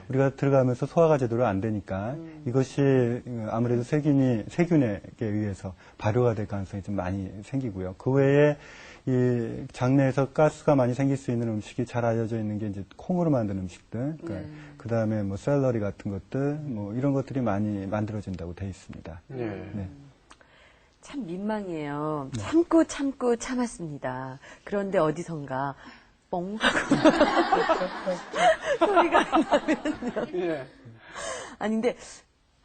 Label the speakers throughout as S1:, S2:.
S1: 우리가 들어가면서 소화가 제대로 안 되니까 이것이 아무래도 세균에 의해서 발효가 될 가능성이 좀 많이 생기고요. 그 외에 이 장내에서 가스가 많이 생길 수 있는 음식이 잘 알려져 있는 게 이제 콩으로 만든 음식들, 그러니까 그 다음에 뭐 샐러리 같은 것들, 뭐 이런 것들이 많이 만들어진다고 돼 있습니다. 네.
S2: 참 민망해요. 참고 참고 참았습니다. 그런데 어디선가 뻥 하고 소리가 나면요. 아니 근데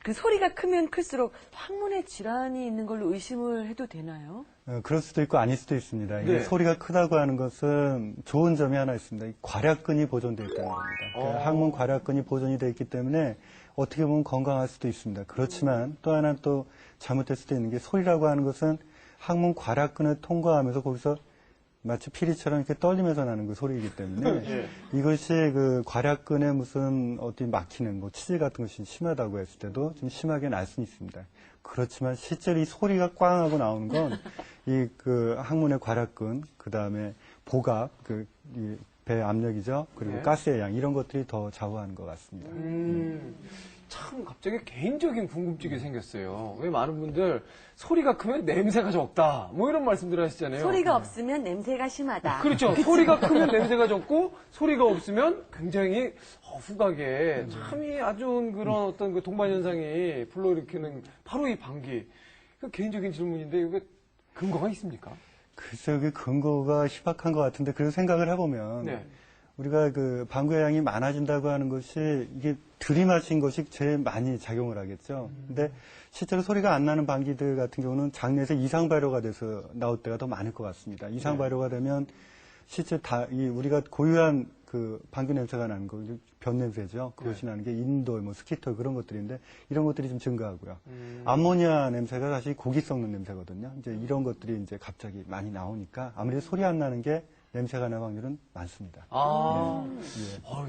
S2: 그 소리가 크면 클수록 항문에 질환이 있는 걸로 의심을 해도 되나요?
S1: 그럴 수도 있고 아닐 수도 있습니다. 이게 소리가 크다고 하는 것은 좋은 점이 하나 있습니다. 괄약근이 보존되어 있다는 겁니다. 그러니까 항문 괄약근이 보존이 되어 있기 때문에 어떻게 보면 건강할 수도 있습니다. 그렇지만 또 하나 또 잘못될 수도 있는 게 소리라고 하는 것은 항문 괄약근을 통과하면서 거기서 마치 피리처럼 이렇게 떨리면서 나는 그 소리이기 때문에 이것이 그 괄약근에 무슨 어디 막히는 뭐 치질 같은 것이 심하다고 했을 때도 좀 심하게 날 수는 있습니다. 그렇지만 실제로 이 소리가 꽝 하고 나오는 건 이 그 항문의 괄약근, 그 다음에 복압, 이 배 압력이죠. 그리고 가스의 양 이런 것들이 더 좌우하는 것 같습니다.
S3: 참 갑자기 개인적인 궁금증이 생겼어요. 왜 많은 분들 소리가 크면 냄새가 적다 뭐 이런 말씀들 하시잖아요.
S2: 소리가 없으면 냄새가 심하다.
S3: 그렇죠. 소리가 크면 냄새가 적고 소리가 없으면 굉장히 후각에 참이 아주 좋은 그런 어떤 그 동반현상이 불러일으키는 바로 이 방귀. 그 개인적인 질문인데 이게 근거가 있습니까?
S1: 글쎄요, 그 근거가 희박한 것 같은데 그런 생각을 해보면 우리가 그 방구의 양이 많아진다고 하는 것이 이게 들이마신 것이 제일 많이 작용을 하겠죠. 근데 실제로 소리가 안 나는 방귀들 같은 경우는 장내에서 이상 발효가 돼서 나올 때가 더 많을 것 같습니다. 이상 발효가 되면 실제 우리가 고유한 그 방귀 냄새가 나는 거, 변 냄새죠. 그것이 나는 게 인돌, 뭐 스키톨 그런 것들인데 이런 것들이 좀 증가하고요. 암모니아 냄새가 사실 고기 썩는 냄새거든요. 이제 이런 것들이 이제 갑자기 많이 나오니까 아무래도 소리 안 나는 게 냄새가 날 확률은 많습니다.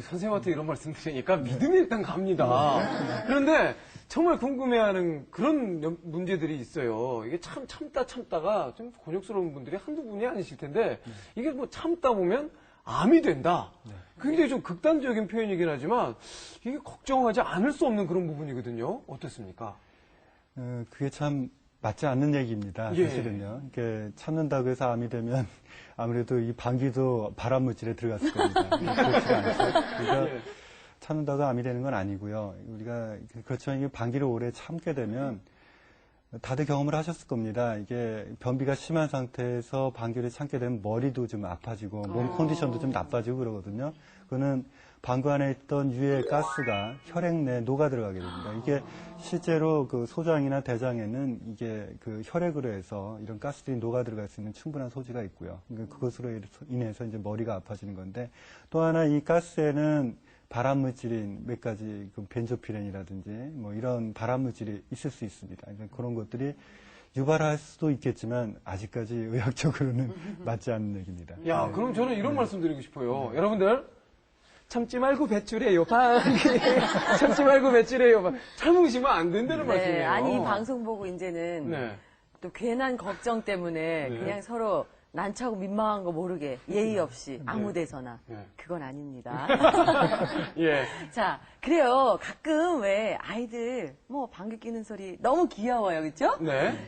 S3: 선생님한테 이런 말씀 드리니까 믿음이 일단 갑니다. 그런데 정말 궁금해하는 그런 문제들이 있어요. 이게 참 참다가 좀 곤욕스러운 분들이 한두 분이 아니실 텐데 이게 뭐 참다 보면 암이 된다. 굉장히 좀 극단적인 표현이긴 하지만 이게 걱정하지 않을 수 없는 그런 부분이거든요. 어떻습니까?
S1: 그게 참 맞지 않는 얘기입니다. 사실은요. 이렇게 참는다고 해서 암이 되면 아무래도 이 방귀도 발암 물질에 들어갔을 겁니다. 그렇지가 않죠. 그러니까 참는다고 암이 되는 건 아니고요. 우리가 그렇지만 이게 방귀를 오래 참게 되면 다들 경험을 하셨을 겁니다. 이게 변비가 심한 상태에서 방귀를 참게 되면 머리도 좀 아파지고 몸 컨디션도 좀 나빠지고 그러거든요. 그거는 방구 안에 있던 유해 가스가 혈액 내에 녹아 들어가게 됩니다. 이게 실제로 그 소장이나 대장에는 이게 그 혈액으로 해서 이런 가스들이 녹아 들어갈 수 있는 충분한 소지가 있고요. 그것으로 인해서 이제 머리가 아파지는 건데 또 하나 이 가스에는 발암물질인 몇 가지 그 벤조피렌이라든지 뭐 이런 발암물질이 있을 수 있습니다. 그런 것들이 유발할 수도 있겠지만 아직까지 의학적으로는 맞지 않는 얘기입니다.
S3: 야, 그럼 저는 이런 말씀 드리고 싶어요. 여러분들 참지 말고 배출해요. 방귀. 참지 말고 배출해요. 참으시면 안 된다는 말씀이에요.
S2: 아니 이 방송 보고 이제는 또 괜한 걱정 때문에 그냥 서로 난처하고 민망한 거 모르게 예의 없이 아무 데서나 그건 아닙니다. 자, 그래요. 가끔 왜 아이들 뭐 방귀 뀌는 소리 너무 귀여워요. 그렇죠?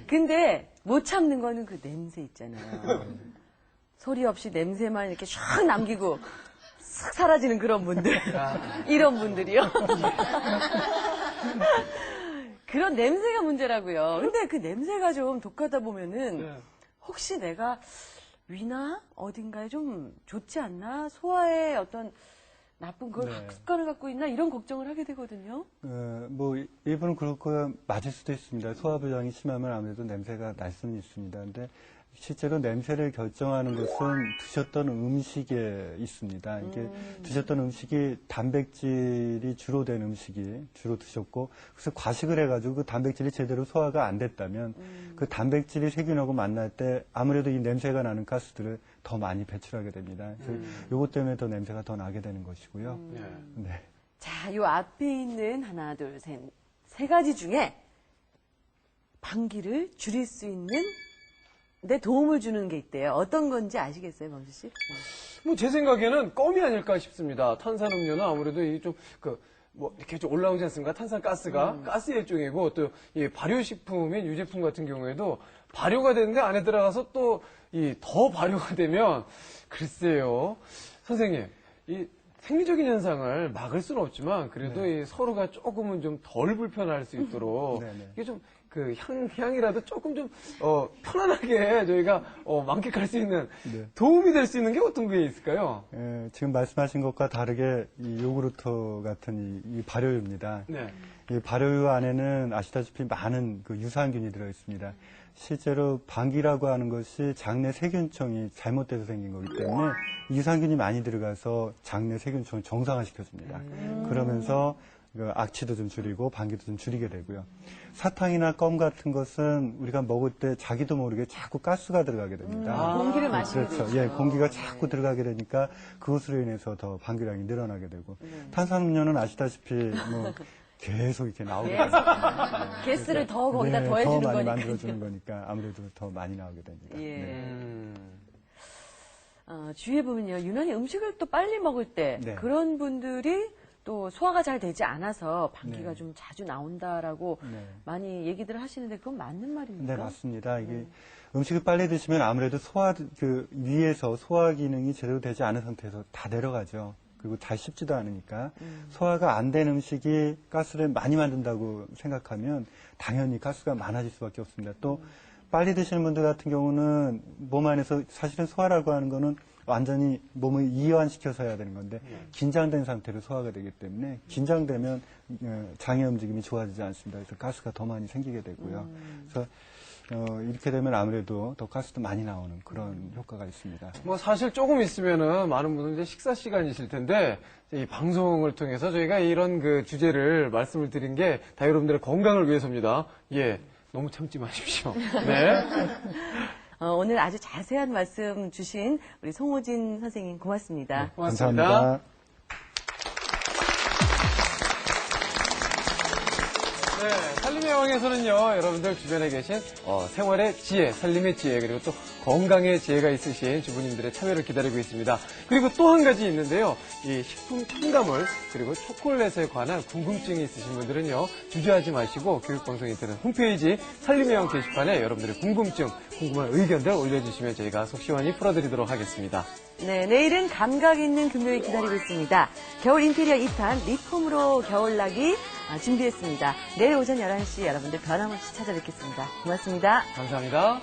S2: 근데 못 참는 거는 그 냄새 있잖아요. 소리 없이 냄새만 이렇게 샥 남기고 싹 사라지는 그런 분들. 이런 분들이요. 그런 냄새가 문제라고요. 근데 그 냄새가 좀 독하다 보면은 혹시 내가 위나 어딘가에 좀 좋지 않나? 소화에 어떤 나쁜 습관을 갖고 있나? 이런 걱정을 하게 되거든요.
S1: 뭐 일부는 그렇고 맞을 수도 있습니다. 소화불량이 심하면 아무래도 냄새가 날 수는 있습니다. 근데 실제로 냄새를 결정하는 것은 드셨던 음식에 있습니다. 이게 드셨던 음식이 단백질이 주로 된 음식이 주로 드셨고 그래서 과식을 해가지고 그 단백질이 제대로 소화가 안 됐다면 그 단백질이 세균하고 만날 때 아무래도 이 냄새가 나는 가스들을 더 많이 배출하게 됩니다. 그래서 요것 때문에 더 냄새가 더 나게 되는 것이고요.
S2: 자, 요 앞에 있는 하나, 둘, 셋, 세 가지 중에 방귀를 줄일 수 있는 데 도움을 주는 게 있대요. 어떤 건지 아시겠어요, 범수 씨?
S3: 뭐 제 생각에는 껌이 아닐까 싶습니다. 탄산음료는 아무래도 이 좀 뭐 이렇게 좀 올라오지 않습니까? 탄산가스가 가스의 일종이고 또 이 발효식품인 유제품 같은 경우에도 발효가 되는데 안에 들어가서 또 이 더 발효가 되면 글쎄요. 선생님, 이 생리적인 현상을 막을 수는 없지만 그래도 이 서로가 조금은 좀 덜 불편할 수 있도록 이게 좀 그 향이라도 조금 좀 편안하게 저희가 만끽할 수 있는 도움이 될 수 있는 게 어떤 게 있을까요?
S1: 지금 말씀하신 것과 다르게 이 요구르트 같은 이 발효유입니다. 이 발효유 안에는 아시다시피 많은 그 유산균이 들어 있습니다. 실제로 방귀라고 하는 것이 장내 세균총이 잘못돼서 생긴 거기 때문에 유산균이 많이 들어가서 장내 세균총을 정상화시켜줍니다. 그러면서 악취도 좀 줄이고 방귀도 좀 줄이게 되고요. 사탕이나 껌 같은 것은 우리가 먹을 때 자기도 모르게 자꾸 가스가 들어가게 됩니다.
S2: 공기를 마시게
S1: 그렇죠.
S2: 되죠.
S1: 예, 공기가 자꾸 들어가게 되니까 그것으로 인해서 더 방귀량이 늘어나게 되고 탄산음료는 아시다시피 뭐 계속 이렇게 나오게 됩니다.
S2: 가스를 더 거기다 더해주는
S1: 더 많이
S2: 거니까.
S1: 만들어주는 거니까 아무래도 더 많이 나오게 됩니다.
S2: 주위에 보면요, 유난히 음식을 또 빨리 먹을 때 그런 분들이 또 소화가 잘 되지 않아서 방귀가 좀 자주 나온다라고 많이 얘기들 하시는데 그건 맞는 말입니까?
S1: 네, 맞습니다. 이게 음식을 빨리 드시면 아무래도 위에서 소화 기능이 제대로 되지 않은 상태에서 다 내려가죠. 그리고 잘 씹지도 않으니까 소화가 안 된 음식이 가스를 많이 만든다고 생각하면 당연히 가스가 많아질 수밖에 없습니다. 또 빨리 드시는 분들 같은 경우는 몸 안에서 사실은 소화라고 하는 거는 완전히 몸을 이완시켜서 해야 되는 건데 긴장된 상태로 소화가 되기 때문에 긴장되면 장의 움직임이 좋아지지 않습니다. 그래서 가스가 더 많이 생기게 되고요. 그래서 이렇게 되면 아무래도 더 가스도 많이 나오는 그런 효과가 있습니다.
S3: 뭐 사실 조금 있으면은 많은 분들 이제 식사 시간이실 텐데 이 방송을 통해서 저희가 이런 그 주제를 말씀을 드린 게 다 여러분들의 건강을 위해서입니다. 예, 너무 참지 마십시오. 네.
S2: 오늘 아주 자세한 말씀 주신 우리 송호진 선생님 고맙습니다.
S3: 네, 고맙습니다.
S1: 감사합니다.
S3: 네, 살림의 여왕에서는요, 여러분들 주변에 계신 생활의 지혜, 살림의 지혜, 그리고 또 건강의 지혜가 있으신 주부님들의 참여를 기다리고 있습니다. 그리고 또 한 가지 있는데요, 이 식품 첨가물, 그리고 초콜릿에 관한 궁금증이 있으신 분들은요, 주저하지 마시고 교육방송 인터넷 홈페이지 살림의 여왕 게시판에 여러분들의 궁금증, 궁금한 의견들 올려주시면 저희가 속 시원히 풀어드리도록 하겠습니다.
S2: 네, 내일은 감각 있는 금요일 기다리고 있습니다. 겨울 인테리어 2탄 리폼으로 겨울나기 준비했습니다. 내일 오전 11시 여러분들 변함없이 찾아뵙겠습니다. 고맙습니다.
S3: 감사합니다.